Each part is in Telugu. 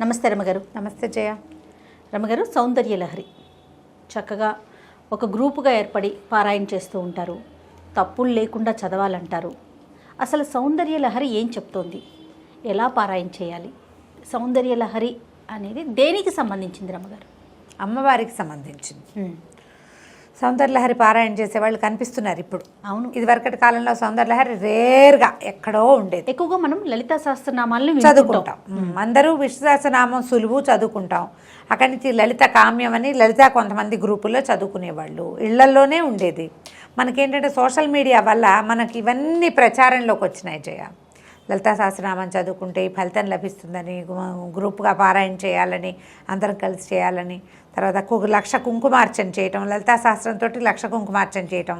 నమస్తే రమగారు. నమస్తే జయ. రమగారు, సౌందర్య లహరి చక్కగా ఒక గ్రూపుగా ఏర్పడి పారాయణ చేస్తూ ఉంటారు. తప్పులు లేకుండా చదవాలంటారు. అసలు సౌందర్య లహరి ఏం చెప్తోంది? ఎలా పారాయణ చేయాలి? సౌందర్య లహరి అనేది దేనికి సంబంధించింది రమగారు? అమ్మవారికి సంబంధించింది. సౌందర్యలహరి పారాయణ చేసేవాళ్ళు కనిపిస్తున్నారు ఇప్పుడు. అవును, ఇదివరకటి కాలంలో సౌందర్యలహరి రేర్గా ఎక్కడో ఉండేది. ఎక్కువగా మనం లలితా సహస్రనామాలను చదువుకుంటాం. అందరూ విష్ణు సహస్రనామం సులువు చదువుకుంటాం. అక్కడి నుంచి లలిత కామ్యం అని లలిత కొంతమంది గ్రూపుల్లో చదువుకునేవాళ్ళు. ఇళ్లల్లోనే ఉండేది. మనకేంటంటే సోషల్ మీడియా వల్ల మనకి ఇవన్నీ ప్రచారంలోకి వచ్చినాయి జయ. లలితా సహస్రనామం చదువుకుంటే ఈ ఫలితం లభిస్తుందని, గ్రూప్గా పారాయణ చేయాలని, అందరం కలిసి చేయాలని, తర్వాత 1,00,000 కుంకుమార్చన చేయటం, లలితా సహస్రంతో 1,00,000 కుంకుమార్చన చేయటం,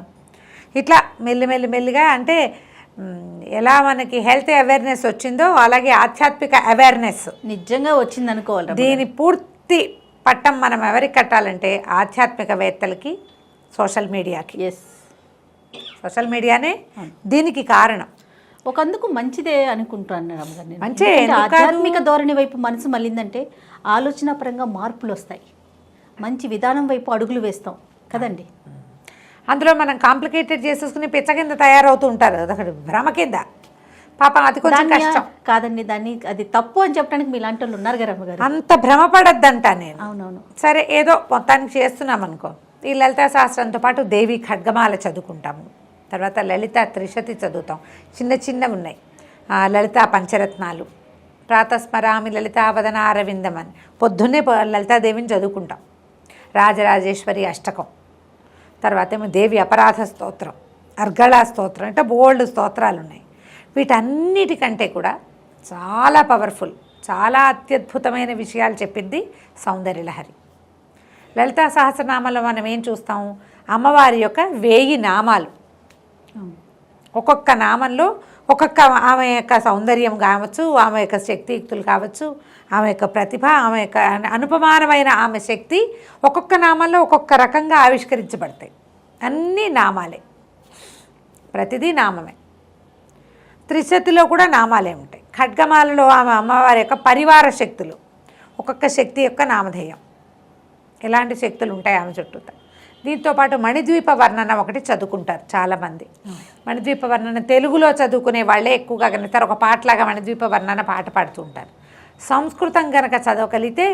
ఇట్లా మెల్లిగా అంటే ఎలా మనకి హెల్త్ అవేర్నెస్ వచ్చిందో అలాగే ఆధ్యాత్మిక అవేర్నెస్ నిజంగా వచ్చింది అనుకోవాలి. దీని పూర్తి పట్టం మనం ఎవరికి కట్టాలంటే ఆధ్యాత్మికవేత్తలకి, సోషల్ మీడియాకి. సోషల్ మీడియానే దీనికి కారణం. ఒకందుకు మంచిదే అనుకుంటున్నాను రమగారు. మంచి ఆధ్యాత్మిక ధోరణి వైపు మనసు మళ్ళిందంటే ఆలోచన పరంగా మార్పులు వస్తాయి. మంచి విధానం వైపు అడుగులు వేస్తాం కదండి. అందులో మనం కాంప్లికేటెడ్ చేసేసుకుని పిచ్చ కింద తయారవుతూ ఉంటారు. అదొకటి భ్రమ కింద. పాపం అది కొంచెం కష్టం కాదండి. దాన్ని అది తప్పు అని చెప్పడానికి మీ లాంటి వాళ్ళు ఉన్నారు కదా రమగారు. అంత భ్రమపడద్దంట నేను. అవునవును. సరే, ఏదో మొత్తానికి చేస్తున్నాం అనుకో. ఈ లలితా శాస్త్రంతో పాటు దేవి ఖడ్గమాల చదువుకుంటాము. తర్వాత లలిత త్రిశతి చదువుతాం. చిన్నవి ఉన్నాయి. లలితా పంచరత్నాలు, ప్రాతస్మరామి లలితావదన అరవిందం అని పొద్దున్నే లలితాదేవిని చదువుకుంటాం. రాజరాజేశ్వరి అష్టకం, తర్వాత ఏమో దేవి అపరాధ స్తోత్రం, అర్గళా స్తోత్రం, అంటే బోల్డ్ స్తోత్రాలు ఉన్నాయి. వీటన్నిటికంటే కూడా చాలా పవర్ఫుల్, చాలా అత్యద్భుతమైన విషయాలు చెప్పింది సౌందర్యలహరి. లలితా సహస్రనామంలో మనం ఏం చూస్తాం? అమ్మవారి యొక్క 1000 నామాలు. ఒక్కొక్క నామంలో ఒక్కొక్క ఆమె యొక్క సౌందర్యం కావచ్చు, ఆమె యొక్క శక్తియుక్తులు కావచ్చు, ఆమె యొక్క ప్రతిభ, ఆమె యొక్క అనుపమానమైన ఆమె శక్తి ఒక్కొక్క నామంలో ఒక్కొక్క రకంగా ఆవిష్కరించబడతాయి. అన్నీ నామాలే, ప్రతిదీ నామమే. త్రిశతిలో కూడా నామాలే ఉంటాయి. ఖడ్గమాలలో ఆమె అమ్మవారి యొక్క పరివార శక్తులు, ఒక్కొక్క శక్తి యొక్క నామధేయం, ఎలాంటి శక్తులు ఉంటాయి ఆమె చుట్టూతా. దీంతోపాటు మణిద్వీప వర్ణన ఒకటి చదువుకుంటారు చాలామంది. మణిద్వీప వర్ణన తెలుగులో చదువుకునే వాళ్ళే ఎక్కువగా కనుక ఒక పాటలాగా మణిద్వీప వర్ణన పాట పాడుతూ ఉంటారు. సంస్కృతం కనుక చదవగలిగితే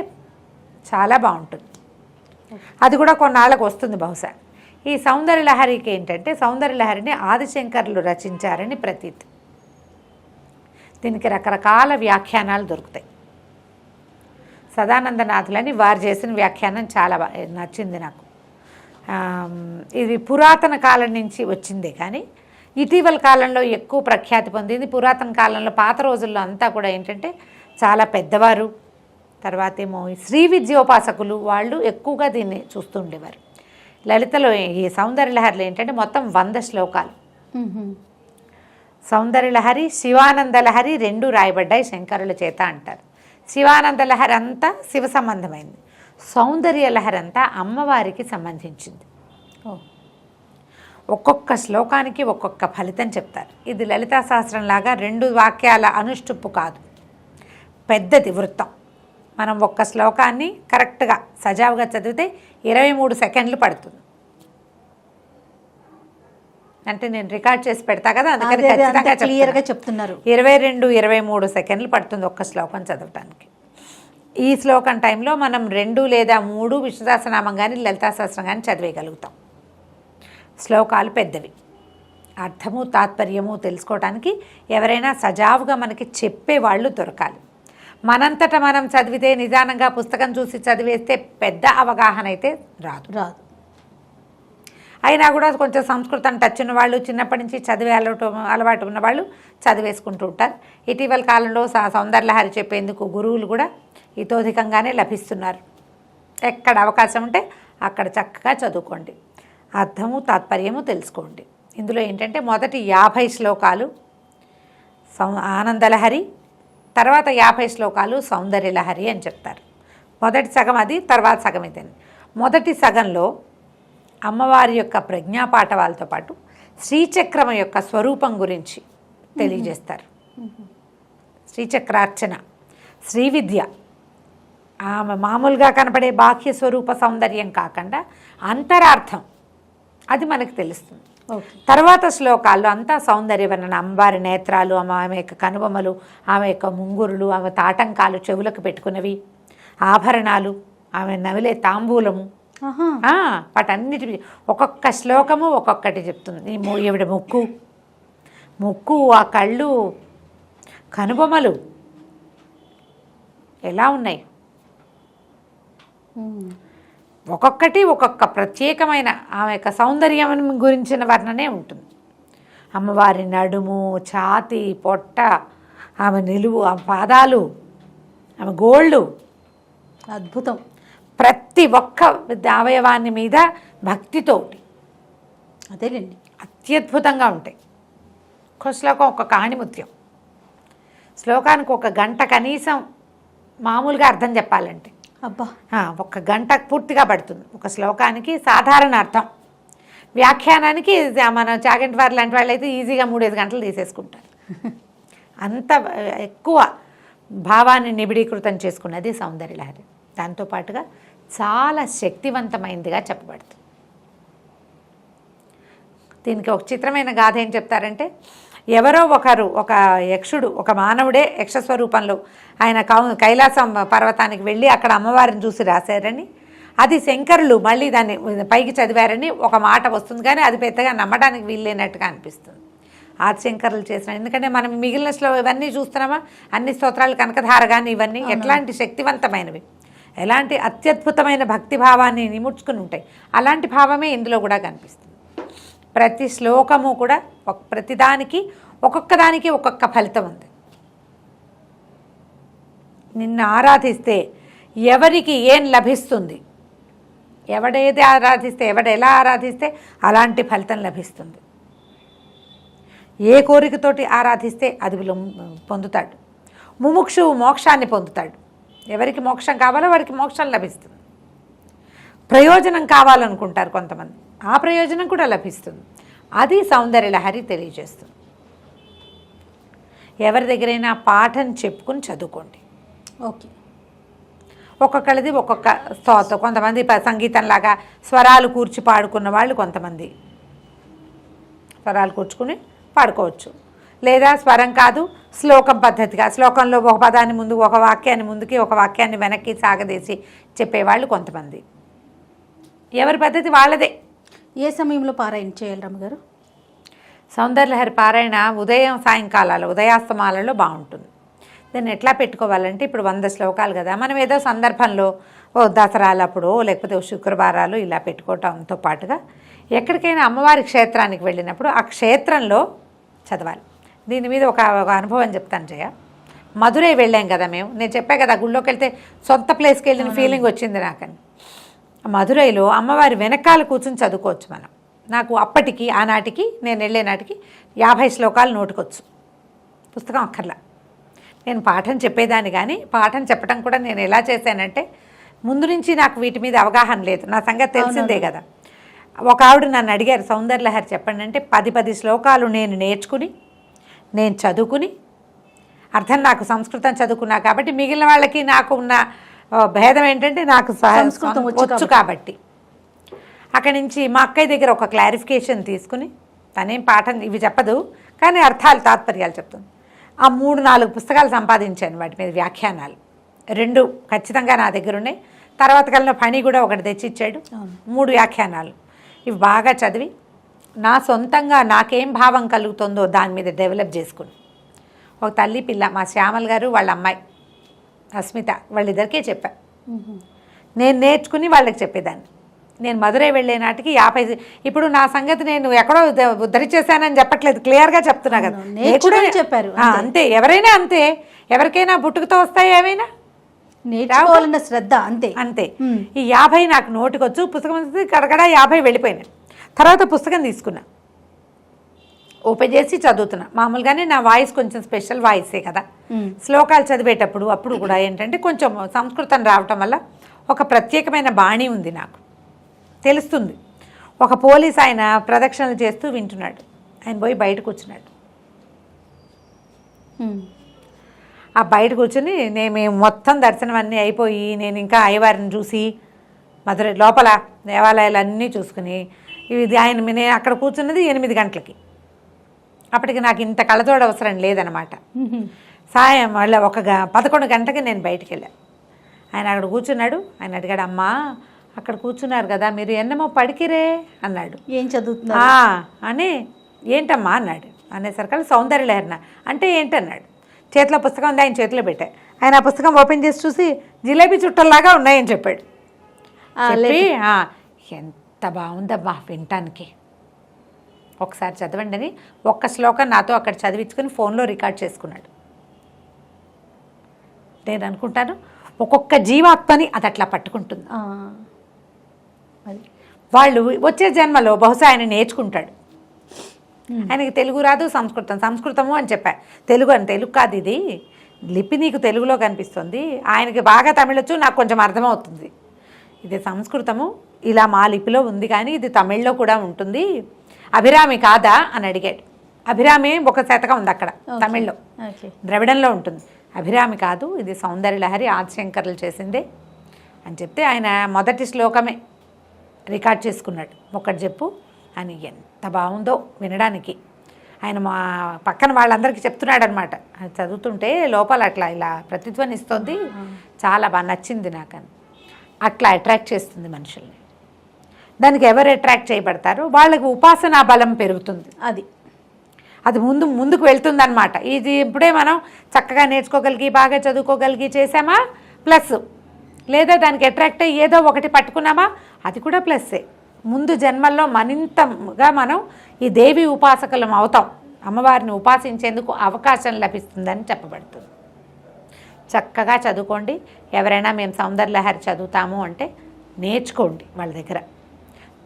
చాలా బాగుంటుంది. అది కూడా కొన్నాళ్ళకు వస్తుంది బహుశా. ఈ సౌందర్యలహరికి ఏంటంటే, సౌందర్యలహరిని ఆదిశంకరులు రచించారని ప్రతీతి. దీనికి రకరకాల వ్యాఖ్యానాలు దొరుకుతాయి. సదానందనాథులని వారు చేసిన వ్యాఖ్యానం చాలా నచ్చింది నాకు. ఇది పురాతన కాలం నుంచి వచ్చిందే కానీ ఇటీవల కాలంలో ఎక్కువ ప్రఖ్యాతి పొందింది. పురాతన కాలంలో పాత రోజుల్లో అంతా కూడా ఏంటంటే చాలా పెద్దవారు, తర్వాత ఏమో శ్రీ విద్యోపాసకులు వాళ్ళు ఎక్కువగా దీన్ని చూస్తూ ఉండేవారు. లలితలో ఈ సౌందర్యలహరిలో ఏంటంటే మొత్తం 100 శ్లోకాలు. సౌందర్యలహరి, శివానందలహరి 2 రాయబడ్డాయి శంకరుల చేత అంటారు. శివానందలహరి అంతా శివ సంబంధమైంది, సౌందర్యలహరి అంతా అమ్మవారికి సంబంధించింది. ఒక్కొక్క శ్లోకానికి ఒక్కొక్క ఫలితం చెప్తారు. ఇది లలితా సహస్రంలాగా 2 వాక్యాల అనుష్టుప్పు కాదు, పెద్దది వృత్తం. మనం ఒక్క శ్లోకాన్ని కరెక్ట్గా సజావుగా చదివితే 23 సెకండ్లు పడుతుంది. అంటే నేను రికార్డ్ చేసి పెడతా కదా, అందుకని ఖచ్చితంగా క్లియర్గా చెప్తున్నారు. 22-23 సెకండ్లు పడుతుంది ఒక్క శ్లోకం చదవటానికి. ఈ శ్లోకం టైంలో మనం 2 లేదా 3 విష్ణు సహస్రనామం కానీ లలితా సహస్రం కానీ చదివేయగలుగుతాం. శ్లోకాలు పెద్దవి, అర్థము తాత్పర్యము తెలుసుకోవడానికి ఎవరైనా సజావుగా మనకి చెప్పేవాళ్ళు దొరకాలి. మనంతట మనం చదివితే, నిదానంగా పుస్తకం చూసి చదివేస్తే పెద్ద అవగాహన అయితే రాదు. అయినా కూడా కొంచెం సంస్కృతం టచ్ ఉన్న వాళ్ళు, చిన్నప్పటి నుంచి చదివే అలవాటు ఉన్న వాళ్ళు చదివేసుకుంటూ ఉంటారు. ఇటీవల కాలంలో సౌందర్యలహరి చెప్పేందుకు గురువులు కూడా ఇతోధికంగానే లభిస్తున్నారు. ఎక్కడ అవకాశం ఉంటే అక్కడ చక్కగా చదువుకోండి, అర్థము తాత్పర్యము తెలుసుకోండి. ఇందులో ఏంటంటే మొదటి 50 శ్లోకాలు ఆనందలహరి, తర్వాత 50 శ్లోకాలు సౌందర్యలహరి అని చెప్తారు. మొదటి సగం అది, తర్వాత సగం ఇదని. మొదటి సగంలో అమ్మవారి యొక్క ప్రజ్ఞాపాఠవాలతో పాటు శ్రీచక్రం యొక్క స్వరూపం గురించి తెలియజేస్తారు. శ్రీచక్రార్చన, శ్రీవిద్య, ఆమె మామూలుగా కనపడే బాహ్య స్వరూప సౌందర్యం కాకుండా అంతరార్థం అది మనకు తెలుస్తుంది. ఓకే. తర్వాత శ్లోకాల్లో అంతా సౌందర్యవర్ణన, అమ్మవారి నేత్రాలు, ఆమె యొక్క కనుబొమ్మలు, ఆమె యొక్క ముంగురులు, ఆమె తాటంకాలు, చెవులకు పెట్టుకున్నవి, ఆభరణాలు, ఆమె నవిలే తాంబూలము, ఆహా. వాటన్నిటి ఒక్కొక్క శ్లోకము ఒక్కొక్కటి చెప్తుంది. ఈవిడ ముక్కు, ఆ కళ్ళు, కనుబొమ్మలు ఎలా ఉన్నాయి, ఒక్కొక్కటి ఒక్కొక్క ప్రత్యేకమైన ఆమె యొక్క సౌందర్యం గురించిన వర్ణనే ఉంటుంది. అమ్మవారి నడుము, ఛాతి, పొట్ట, ఆమె నిలువు, ఆమె పాదాలు, ఆమె గోళ్ళు, అద్భుతం. ప్రతి ఒక్క అవయవాన్ని మీద భక్తితో అదేలేండి. అత్యద్భుతంగా ఉంటాయి. ఒక్క శ్లోకం ఒక కాణిముత్యం. శ్లోకానికి 1 గంట కనీసం మామూలుగా అర్థం చెప్పాలంటే అబ్బా 1 గంట పూర్తిగా పడుతుంది ఒక శ్లోకానికి. సాధారణ అర్థం, వ్యాఖ్యానానికి మన చాగంటి వారు లాంటి వాళ్ళు అయితే ఈజీగా 3-5 గంటలు తీసేసుకుంటారు. అంత ఎక్కువ భావాన్ని నిబిడీకృతం చేసుకున్నది సౌందర్యలహరి. దాంతోపాటుగా చాలా శక్తివంతమైనదిగా చెప్పబడుతుంది. దీనికి ఒక చిత్రమైన గాథ ఏం చెప్తారంటే, ఎవరో ఒకరు, ఒక యక్షుడు, ఒక మానవుడే యక్షస్వరూపంలో ఆయన కైలాసం పర్వతానికి వెళ్ళి అక్కడ అమ్మవారిని చూసి రాశారని, అది శంకరులు మళ్ళీ దాన్ని పైకి చదివారని ఒక మాట వస్తుంది. కానీ అది పెద్దగా నమ్మడానికి వీల్లేనట్టుగా అనిపిస్తుంది. ఆదిశంకరులు చేసిన, ఎందుకంటే మనం మిగిలిన ఇవన్నీ చూస్తున్నామా, అన్ని స్తోత్రాలు, కనకధార కానీ ఇవన్నీ ఎట్లాంటి శక్తివంతమైనవి, ఎలాంటి అత్యద్భుతమైన భక్తి భావాన్ని నిముడ్చుకుని ఉంటాయి. అలాంటి భావమే ఇందులో కూడా కనిపిస్తుంది. ప్రతి శ్లోకము కూడా ప్రతిదానికి ఒక్కొక్కదానికి ఒక్కొక్క ఫలితం ఉంది. నిన్ను ఆరాధిస్తే ఎవరికి ఏం లభిస్తుంది, ఎవడేది ఆరాధిస్తే, ఎవడెలా ఆరాధిస్తే అలాంటి ఫలితం లభిస్తుంది. ఏ కోరికతోటి ఆరాధిస్తే అది పొందుతాడు. ముముక్షువు మోక్షాన్ని పొందుతాడు. ఎవరికి మోక్షం కావాలో వారికి మోక్షం లభిస్తుంది. ప్రయోజనం కావాలనుకుంటారు కొంతమంది, ఆ ప్రయోజనం కూడా లభిస్తుంది. అది సౌందర్యలహరి తెలియజేస్తుంది. ఎవరి దగ్గరైనా పాఠం చెప్పుకుని చదువుకోండి. ఓకే. ఒక్కొక్కరిది ఒక్కొక్క స్తోత్రం. కొంతమంది సంగీతంలాగా స్వరాలు కూర్చి పాడుకున్న వాళ్ళు కొంతమంది స్వరాలు కూర్చుకుని పాడుకోవచ్చు. లేదా స్వరం కాదు, శ్లోకం పద్ధతిగా, శ్లోకంలో ఒక పదాన్ని ముందు, ఒక వాక్యాన్ని ముందుకి, ఒక వాక్యాన్ని వెనక్కి సాగదీసి చెప్పేవాళ్ళు కొంతమంది. ఎవరి పద్ధతి వాళ్ళదే. ఏ సమయంలో పారాయణ చేయాలి రమ్మగారు? సౌందర్యలహరి పారాయణ ఉదయం సాయంకాలాలు, ఉదయాస్తమాలలో బాగుంటుంది. దాన్ని ఎట్లా పెట్టుకోవాలంటే, ఇప్పుడు 100 శ్లోకాలు కదా, మనం ఏదో సందర్భంలో దసరాలప్పుడు లేకపోతే శుక్రవారాలు ఇలా పెట్టుకోవటంతో పాటుగా ఎక్కడికైనా అమ్మవారి క్షేత్రానికి వెళ్ళినప్పుడు ఆ క్షేత్రంలో చదవాలి. దీని మీద ఒక అనుభవం చెప్తాను జయ. మధురై వెళ్ళాం కదా మేము, నేను చెప్పా కదా గుళ్ళోకి వెళ్తే సొంత ప్లేస్కి వెళ్ళిన ఫీలింగ్ వచ్చింది నాకని. మధురైలో అమ్మవారి వెనకాల కూర్చుని చదువుకోవచ్చు మనం. నాకు అప్పటికి, ఆనాటికి, నేను వెళ్ళే నాటికి 50 శ్లోకాలు నోటుకొచ్చు, పుస్తకం అక్కర్లా. నేను పాఠం చెప్పేదాన్ని, కానీ పాఠం చెప్పడం కూడా నేను ఎలా చేశానంటే, ముందు నుంచి నాకు వీటి మీద అవగాహన లేదు, నా సంగతి తెలిసిందే కదా. ఒక ఆవిడ నన్ను అడిగారు, సౌందర్యలహరి చెప్పండి అంటే, 10 శ్లోకాలు నేను నేర్చుకుని, నేను చదువుకుని, అర్థం నాకు సంస్కృతం చదువుకున్నా కాబట్టి, మిగిలిన వాళ్ళకి నాకు ఉన్న భేదం ఏంటంటే నాకు సంస్కృతం వచ్చు కాబట్టి. అక్కడి నుంచి మా అక్కయ్య దగ్గర ఒక క్లారిఫికేషన్ తీసుకుని, తనేం పాఠం ఇవి చెప్పదు కానీ అర్థాలు, తాత్పర్యాలు చెప్తుంది. ఆ 3-4 పుస్తకాలు సంపాదించాను, వాటి మీద వ్యాఖ్యానాలు 2 ఖచ్చితంగా నా దగ్గర ఉన్నాయి. తర్వాత కాలంలో పని కూడా ఒకటి తెచ్చిచ్చాడు, 3 వ్యాఖ్యానాలు. ఇవి బాగా చదివి నా సొంతంగా నాకేం భావం కలుగుతుందో దాని మీద డెవలప్ చేసుకుని, ఒక తల్లి పిల్ల, మా శ్యామల్ గారు వాళ్ళ అమ్మాయి అస్మిత, వాళ్ళిద్దరికీ చెప్పా. నేను నేర్చుకుని వాళ్ళకి చెప్పేదాన్ని. నేను మధురై వెళ్ళే నాటికి 50, ఇప్పుడు నా సంగతి నేను ఎక్కడో ఉద్ధరించేశానని చెప్పట్లేదు, క్లియర్గా చెప్తున్నా కదా. చెప్పారు అంతే, ఎవరైనా అంతే, ఎవరికైనా పుట్టుకతో వస్తాయి, ఏమైనా నేర్చుకోవాలన్న శ్రద్ధ అంతే అంతే. ఈ 50 నాకు నోటికొచ్చు, పుస్తకం కడగడ 50 వెళ్ళిపోయినా. తర్వాత పుస్తకం తీసుకున్నా, ఓపెన్ చేసి చదువుతున్నా. మామూలుగానే నా వాయిస్ కొంచెం స్పెషల్ వాయిసే కదా, శ్లోకాలు చదివేటప్పుడు అప్పుడు కూడా ఏంటంటే కొంచెం సంస్కృతం రావటం వల్ల ఒక ప్రత్యేకమైన బాణి ఉంది, నాకు తెలుస్తుంది. ఒక పోలీస్ ఆయన ప్రదక్షిణలు చేస్తూ వింటున్నాడు, ఆయన పోయి బయటకు వచ్చినాడు. ఆ బయట కూర్చుని మేము మొత్తం దర్శనం అన్నీ అయిపోయి నేను ఇంకా అయ్యవారిని చూసి మధుర లోపల దేవాలయాలు అన్నీ చూసుకుని ఇది నేను అక్కడ కూర్చున్నది 8 గంటలకి. అప్పటికి నాకు ఇంత కళ్ళతోడు అవసరం లేదనమాట. సాయం మళ్ళీ 11 గంటకి నేను బయటికి వెళ్ళాను. ఆయన అక్కడ కూర్చున్నాడు. ఆయన అడిగాడు, అమ్మా అక్కడ కూర్చున్నారు కదా మీరు ఎన్నమో పడికిరే అన్నాడు. ఏం చదువుతున్నా అని ఏంటమ్మా అన్నాడు. అనేసరికి సౌందర్యలహరిన అంటే ఏంటన్నాడు. చేతిలో పుస్తకం ఉంది, ఆయన చేతిలో పెట్టా. ఆయన ఆ పుస్తకం ఓపెన్ చేసి చూసి జిలేబీ చుట్టల్లాగా ఉన్నాయని చెప్పాడు. చెప్పి ఎంత బాగుందమ్మా వినటానికి, ఒకసారి చదవండి అని ఒక్క శ్లోకం నాతో అక్కడ చదివించుకొని ఫోన్లో రికార్డ్ చేసుకున్నాడు. నేను అనుకుంటాను ఒక్కొక్క జీవాత్మని అది అట్లా పట్టుకుంటుంది. వాళ్ళు వచ్చే జన్మలో బహుశా ఆయన నేర్చుకుంటాడు. ఆయనకి తెలుగు రాదు, సంస్కృతము అని చెప్పా. తెలుగు కాదు, ఇది లిపి నీకు తెలుగులో కనిపిస్తుంది. ఆయనకి బాగా తమిళొచ్చు, నాకు కొంచెం అర్థమవుతుంది. ఇది సంస్కృతము ఇలా మా లిపిలో ఉంది కానీ ఇది తమిళ్లో కూడా ఉంటుంది. అభిరామి కాదా అని అడిగాడు. అభిరామి ఒక శతకం ఉంది అక్కడ తమిళ్లో, ద్రవిడంలో ఉంటుంది. అభిరామి కాదు, ఇది సౌందర్యలహరి ఆదిశంకర్లు చేసిందే అని చెప్తే ఆయన మొదటి శ్లోకమే రికార్డ్ చేసుకున్నాడు. ఒకటి చెప్పు అని. ఎంత బాగుందో వినడానికి. ఆయన మా పక్కన వాళ్ళందరికీ చెప్తున్నాడు అనమాట. అది చదువుతుంటే లోపల అట్లా ఇలా ప్రతిధ్వనిస్తుంది. చాలా బాగా నచ్చింది నాకని. అట్లా అట్రాక్ట్ చేస్తుంది మనుషుల్ని. దానికి ఎవరు అట్రాక్ట్ చేయబడతారో వాళ్ళకి ఉపాసనా బలం పెరుగుతుంది. అది ముందుకు వెళ్తుందన్నమాట. ఇది ఇప్పుడే మనం చక్కగా నేర్చుకోగలిగి బాగా చదువుకోగలిగి చేసామా ప్లస్, లేదా దానికి అట్రాక్ట్ అయ్యి ఏదో ఒకటి పట్టుకున్నామా అది కూడా ప్లస్సే. ముందు జన్మల్లో మరింతగా మనం ఈ దేవి ఉపాసకులం అవుతాం. అమ్మవారిని ఉపాసించేందుకు అవకాశం లభిస్తుందని చెప్పబడుతుంది. చక్కగా చదువుకోండి. ఎవరైనా మేము సౌందర్యలహరి చదువుతాము అంటే నేర్చుకోండి వాళ్ళ దగ్గర.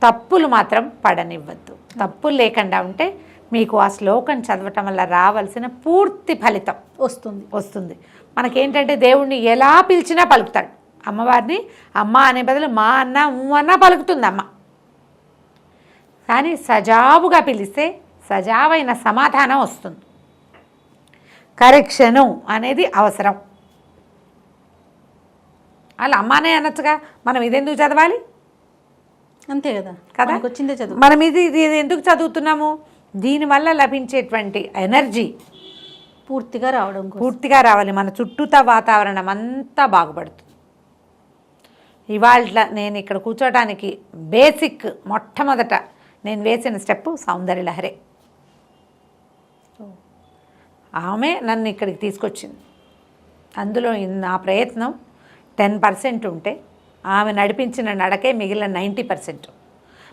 తప్పులు మాత్రం పడనివ్వద్దు. తప్పులు లేకుండా ఉంటే మీకు ఆ శ్లోకం చదవటం వల్ల రావాల్సిన పూర్తి ఫలితం వస్తుంది. మనకేంటంటే దేవుణ్ణి ఎలా పిలిచినా పలుకుతాడు. అమ్మవారిని అమ్మ అనే బదులు మా అన్న అన్నా పలుకుతుంది అమ్మ. కానీ సజావుగా పిలిస్తే సజావైన సమాధానం వస్తుంది. కరెక్షను అనేది అవసరం. అలా అమ్మానే అనొచ్చుగా, మనం ఇదెందుకు చదవాలి? అంతే కదా వచ్చిందే చదువు. మనం ఇది ఎందుకు చదువుతున్నాము? దీనివల్ల లభించేటువంటి ఎనర్జీ పూర్తిగా రావాలి. మన చుట్టూతా వాతావరణం అంతా బాగుపడుతుంది. ఇవాళ నేను ఇక్కడ కూర్చోడానికి బేసిక్ మొట్టమొదట నేను వేసిన స్టెప్ సౌందర్యలహరే. ఆమె నన్ను ఇక్కడికి తీసుకొచ్చింది. అందులో నా ప్రయత్నం 10% ఉంటే ఆమె నడిపించిన నడకే మిగిలిన 90%.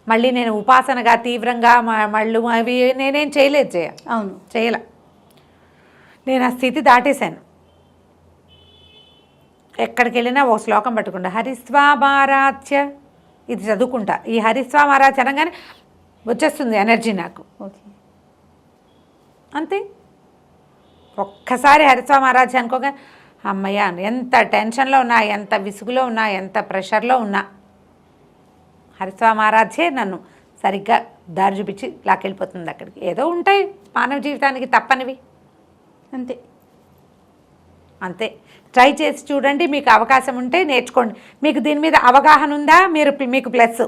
మళ్ళీ నేను ఉపాసనగా తీవ్రంగా మళ్ళు అవి నేనేం చేయలేదు. చేయలే. నేను ఆ స్థితి దాటేశాను. ఎక్కడికి వెళ్ళినా ఓ శ్లోకం పట్టుకుంటా, హరిస్వామారాధ్య ఇది చదువుకుంటా. ఈ హరిస్వామారాధ్య అనగానే వచ్చేస్తుంది ఎనర్జీ నాకు. అంతే. ఒక్కసారి హరిస్వామారాధ్య అనుకోగా అమ్మయ్య, ఎంత టెన్షన్లో ఉన్నా, ఎంత విసుగులో ఉన్నా, ఎంత ప్రెషర్లో ఉన్నా హరిస్వామారాధ్యే నన్ను సరిగ్గా దారి చూపించి లాక్కెళ్ళిపోతుంది అక్కడికి. ఏదో ఉంటాయి మానవ జీవితానికి తప్పనివి. అంతే. ట్రై చేసి చూడండి. మీకు అవకాశం ఉంటే నేర్చుకోండి. మీకు దీని మీద అవగాహన ఉందా మీకు ప్లస్,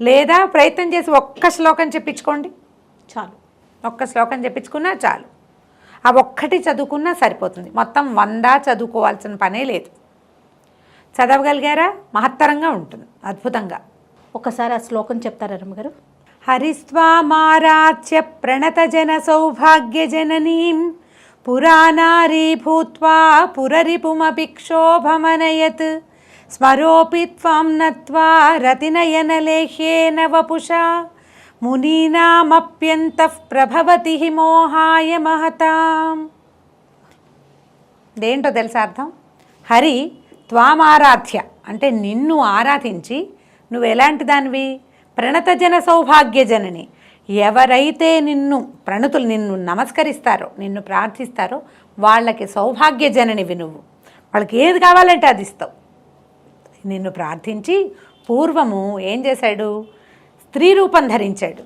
లేదా ప్రయత్నం చేసి ఒక్క శ్లోకం చెప్పించుకోండి చాలు. ఒక్క శ్లోకం చెప్పించుకున్నా చాలు. ఆ ఒక్కటి చదువుకున్నా సరిపోతుంది. మొత్తం 100 చదువుకోవాల్సిన పనే లేదు. చదవగలిగారా మహత్తరంగా ఉంటుంది, అద్భుతంగా. ఒకసారి ఆ శ్లోకం చెప్తారా రమ్మగారు? హరిస్వామారాధ్య ప్రణత జన సౌభాగ్య జననీం పురానారీ భూత్వా పురరిపుమపి క్షోభమనయత్ స్మరోపి త్వాం నత్వా రతినయనలేహ్యేన వపుషా మునీనామప్యంతః ప్రభవతి మోహాయ మహతాం. దేంటో తెలుసా అర్థం? హరి త్వామారాధ్య అంటే నిన్ను ఆరాధించి నువ్వు ఎలాంటి దానివి? ప్రణతజన సౌభాగ్య జనని. ఎవరైతే నిన్ను నమస్కరిస్తారో, నిన్ను ప్రార్థిస్తారో వాళ్ళకి సౌభాగ్య జననివి నువ్వు. వాళ్ళకి ఏది కావాలంటే అది ఇస్తావు. నిన్ను ప్రార్థించి పూర్వము ఏం చేశాడు? స్త్రీ రూపం ధరించాడు.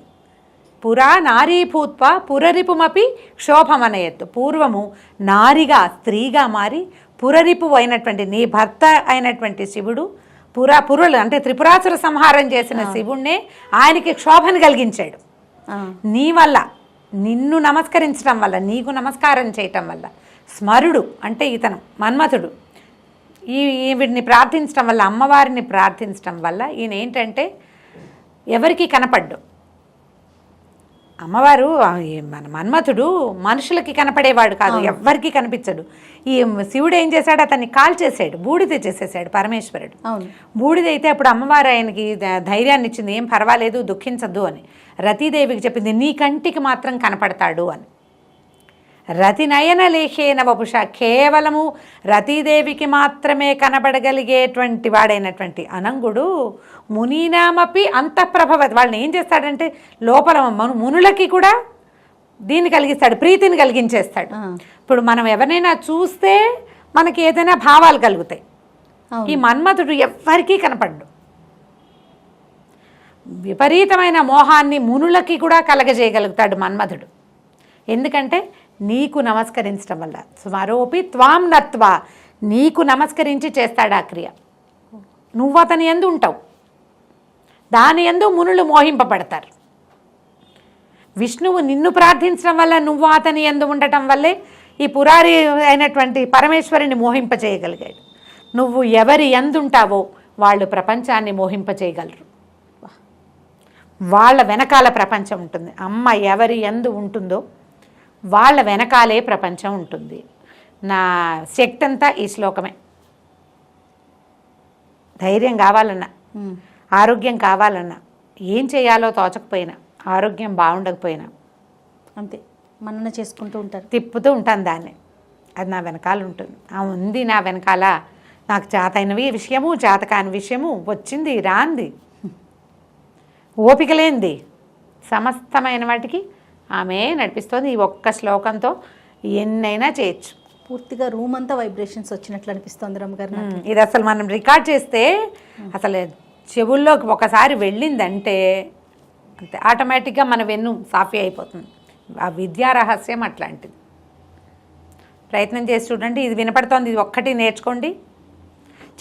పురా నారీ భూత్వ పురరిపుమపి క్షోభమనయత్తు. పూర్వము నారిగా స్త్రీగా మారి పురరిపు అయినటువంటి నీ భర్త అయినటువంటి శివుడు పురులు అంటే త్రిపురాసుర సంహారం చేసిన శివుణ్ణే ఆయనకి క్షోభను కలిగించాడు. నీ వల్ల, నిన్ను నమస్కరించడం వల్ల, నీకు నమస్కారం చేయటం వల్ల, స్మరుడు అంటే ఇతను మన్మథుడు ఈవిడిని ప్రార్థించడం వల్ల, అమ్మవారిని ప్రార్థించడం వల్ల ఈయన ఏంటంటే ఎవరికి కనపడ్డు. అమ్మవారు మన మన్మథుడు మనుషులకి కనపడేవాడు కాదు, ఎవ్వరికి కనిపించడు. ఈ శివుడు ఏం చేశాడు, అతన్ని కాల్చేసాడు, బూడిద చేసేసాడు పరమేశ్వరుడు. బూడిదైతే అప్పుడు అమ్మవారు ఆయనకి ధైర్యాన్ని ఇచ్చింది, ఏం పర్వాలేదు దుఃఖించద్దు అని. రతీదేవికి చెప్పింది, నీ కంటికి మాత్రం కనపడతాడు అని. రతి నయన లేఖేన వపుష, కేవలము రతీదేవికి మాత్రమే కనబడగలిగేటువంటి వాడైనటువంటి అనంగుడు మునీనామపి అంతఃప్రభవతి. వాళ్ళని ఏం చేస్తాడంటే లోపల మునులకి కూడా దీన్ని కలిగిస్తాడు, ప్రీతిని కలిగించేస్తాడు. ఇప్పుడు మనం ఎవరినైనా చూస్తే మనకి ఏదైనా భావాలు కలుగుతాయి. ఈ మన్మథుడు ఎవ్వరికీ కనపడ్డు. విపరీతమైన మోహాన్ని మునులకి కూడా కలగజేయగలుగుతాడు మన్మథుడు. ఎందుకంటే నీకు నమస్కరించడం వల్ల. స్మరోపి త్వాం నత్వా, నీకు నమస్కరించి చేస్తాడు ఆ క్రియ. నువ్వు అతని యందు ఉంటావు, దాని యందు మునులు మోహింపబడతారు. విష్ణువు నిన్ను ప్రార్థించడం వల్ల, నువ్వు అతని యందు ఉండటం వల్లే ఈ పురారి అయినటువంటి పరమేశ్వరిని మోహింపచేయగలిగాడు. నువ్వు ఎవరి యందు ఉంటావో వాళ్ళు ప్రపంచాన్ని మోహింపచేయగలరు. వాళ్ళ వెనకాల ప్రపంచం ఉంటుంది. అమ్మ ఎవరి యందు ఉంటుందో వాళ్ళ వెనకాలే ప్రపంచం ఉంటుంది. నా శక్తి అంతా ఈ శ్లోకమే. ధైర్యం కావాలన్నా, ఆరోగ్యం కావాలన్నా, ఏం చేయాలో తోచకపోయినా, ఆరోగ్యం బాగుండకపోయినా అంతే మనన చేసుకుంటూ ఉంటారు, తిప్పుతూ ఉంటాను దాన్ని. అది నా వెనకాల ఉంటుంది. ఆ ఉంది నా వెనకాల. నాకు చేతైనవి విషయము, చేతకాని విషయము, వచ్చింది రాంది, ఓపిక లేనిది, సమస్తమైన వాటికి ఆమె నడిపిస్తుంది. ఈ ఒక్క శ్లోకంతో ఎన్నైనా చేయొచ్చు. పూర్తిగా రూమ్ అంతా వైబ్రేషన్స్ వచ్చినట్లు అనిపిస్తుంది రమ్మగారు. ఇది అసలు మనం రికార్డ్ చేస్తే అసలు చెవుల్లోకి ఒకసారి వెళ్ళిందంటే అంతే, ఆటోమేటిక్గా మన వెన్ను సాఫీ అయిపోతుంది. ఆ విద్యా రహస్యం అట్లాంటిది. ప్రయత్నం చేసి చూడండి. ఇది వినపడుతోంది, ఇది ఒక్కటి నేర్చుకోండి.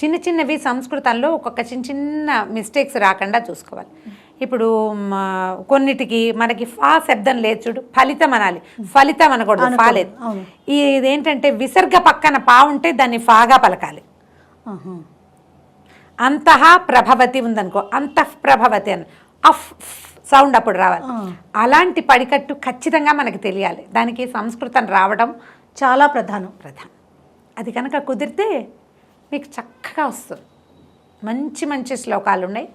చిన్న చిన్నవి సంస్కృతంలో ఒక్కొక్క చిన్న చిన్న మిస్టేక్స్ రాకుండా చూసుకోవాలి. ఇప్పుడు కొన్నిటికి మనకి ఫా శబ్దం లేదు చూడు, ఫలితం అనాలి, ఫలితం అనకూడదు, ఫా లేదు. ఇదేంటంటే విసర్గ పక్కన పా ఉంటే దాన్ని ఫాగా పలకాలి. అంతః ప్రభవతి ఉందనుకో, అంతః ప్రభవతి అని అఫ్ సౌండ్ అప్పుడు రావాలి. అలాంటి పడికట్టు ఖచ్చితంగా మనకి తెలియాలి. దానికి సంస్కృతం రావడం చాలా ప్రధానం. అది కనుక కుదిరితే మీకు చక్కగా వస్తుంది. మంచి మంచి శ్లోకాలు ఉన్నాయి.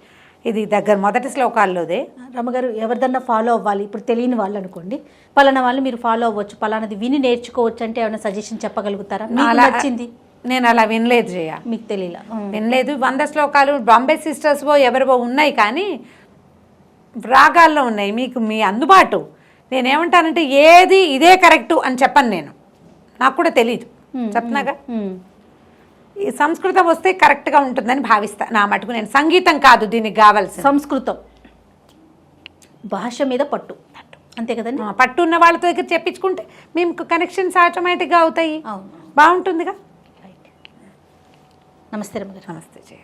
ఇది మొదటి శ్లోకాల్లోదే. రమ్మగారు, ఎవరిదన్నా ఫాలో అవ్వాలి, ఇప్పుడు తెలియని వాళ్ళు అనుకోండి, పలానా వాళ్ళు మీరు ఫాలో అవ్వచ్చు, పలానాది విని నేర్చుకోవచ్చు అంటే ఏమైనా సజెషన్ చెప్పగలుగుతారా? నచ్చింది నేను అలా వినలేదు జయ, మీకు తెలియలా, వినలేదు. 100 శ్లోకాలు బాంబే సిస్టర్స్వో ఎవరివో ఉన్నాయి, కానీ రాగాల్లో ఉన్నాయి. మీకు మీ అందుబాటు. నేనేమంటానంటే ఏది ఇదే కరెక్టు అని చెప్పను నేను, నాకు కూడా తెలీదు, చెప్తున్నాగా. ఈ సంస్కృతం వస్తే కరెక్ట్గా ఉంటుందని భావిస్తా. నా మటుకు నేను సంగీతం కాదు దీనికి కావాల్సింది, సంస్కృతం భాష మీద పట్టు, అంతే కదండి. పట్టు ఉన్న వాళ్ళతో దగ్గర చెప్పించుకుంటే మేము కనెక్షన్స్ ఆటోమేటిక్గా అవుతాయి, బాగుంటుందిగా. నమస్తే రమ్మగారు. నమస్తే జయ.